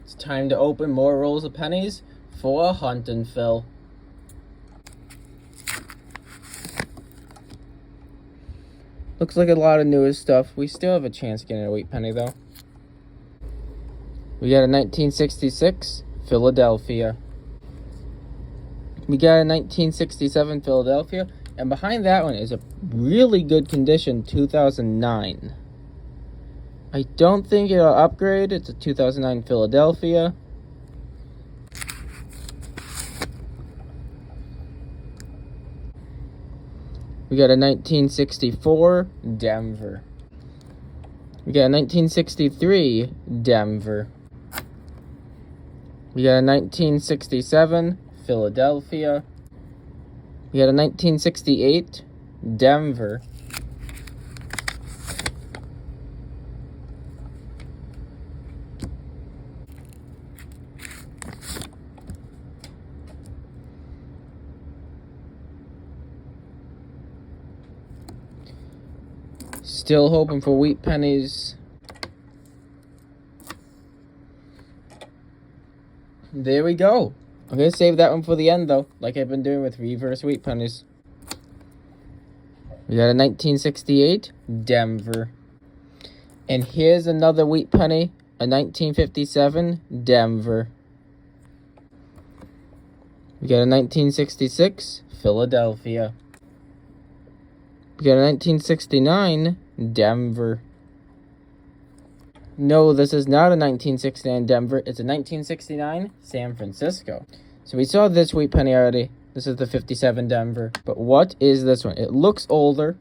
It's time to open more rolls of pennies for a hunt and fill. Looks like a lot of newer stuff. We still have a chance of getting a wheat penny though. We got a 1966 Philadelphia. We got a 1967 Philadelphia, and behind that one is a really good condition 2009. I don't think it'll upgrade. It's a 2009 Philadelphia. We got a 1964 Denver. We got a 1963 Denver. We got a 1967 Philadelphia. We got a 1968 Denver. Still hoping for wheat pennies. There we go. I'm going to save that one for the end, though, like I've been doing with reverse wheat pennies. We got a 1968 Denver. And here's another wheat penny, a 1957 Denver. We got a 1966 Philadelphia. We got a 1969 Denver. No, this is not a 1969 Denver. It's a 1969 San Francisco. So we saw this wheat penny already. This is the 57 Denver. But what is this one? It looks older.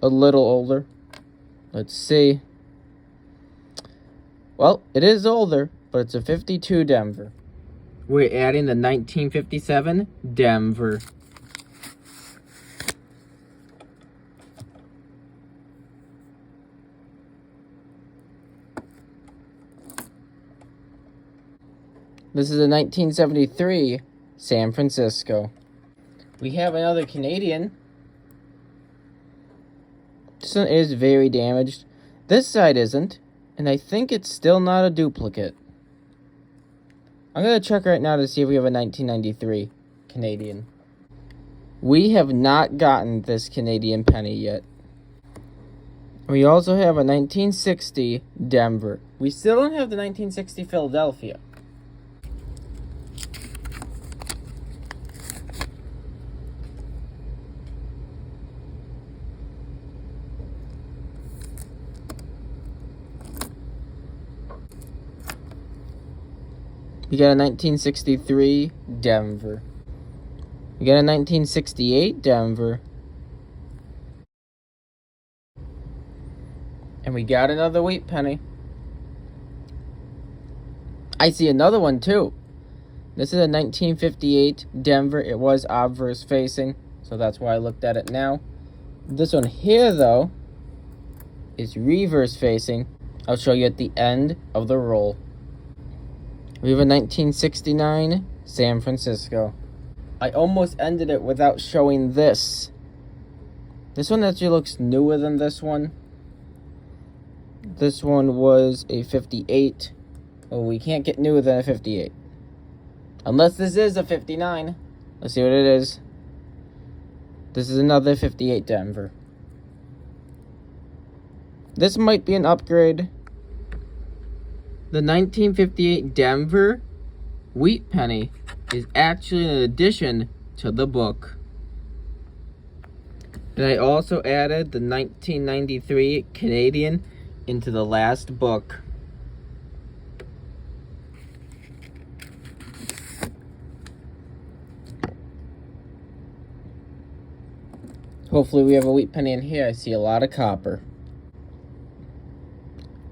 A little older. Let's see. Well, it is older, but it's a 52 Denver. We're adding the 1957 Denver. This is a 1973 San Francisco. We have another Canadian. This one is very damaged. This side isn't, and I think it's still not a duplicate. I'm going to check right now to see if we have a 1993 Canadian. We have not gotten this Canadian penny yet. We also have a 1960 Denver. We still don't have the 1960 Philadelphia. We got a 1963 Denver. We got a 1968 Denver. And we got another wheat penny. I see another one too. This is a 1958 Denver. It was obverse facing, so that's why I looked at it now. This one here, though, is reverse facing. I'll show you at the end of the roll. We have a 1969 San Francisco. I almost ended it without showing this. This one actually looks newer than this one. This one was a 58. Well, we can't get newer than a 58. Unless this is a 59. Let's see what it is. This is another 58 Denver. This might be an upgrade. The 1958 Denver wheat penny is actually an addition to the book. And I also added the 1993 Canadian into the last book. Hopefully we have a wheat penny in here. I see a lot of copper.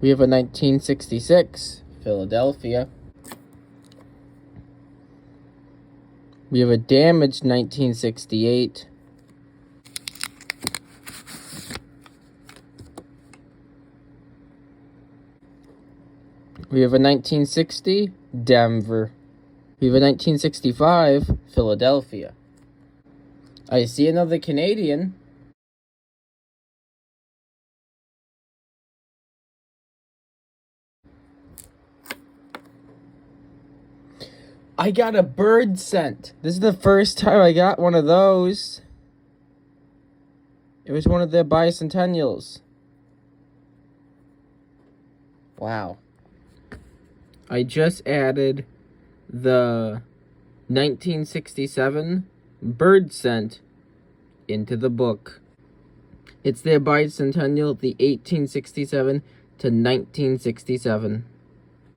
We have a 1966 Philadelphia. We have a damaged 1968. We have a 1960 Denver. We have a 1965 Philadelphia. I see another Canadian. I got a bird scent. This is the first time I got one of those. It was one of their bicentennials. Wow. I just added the 1967 bird scent into the book. It's their bicentennial, the 1867 to 1967.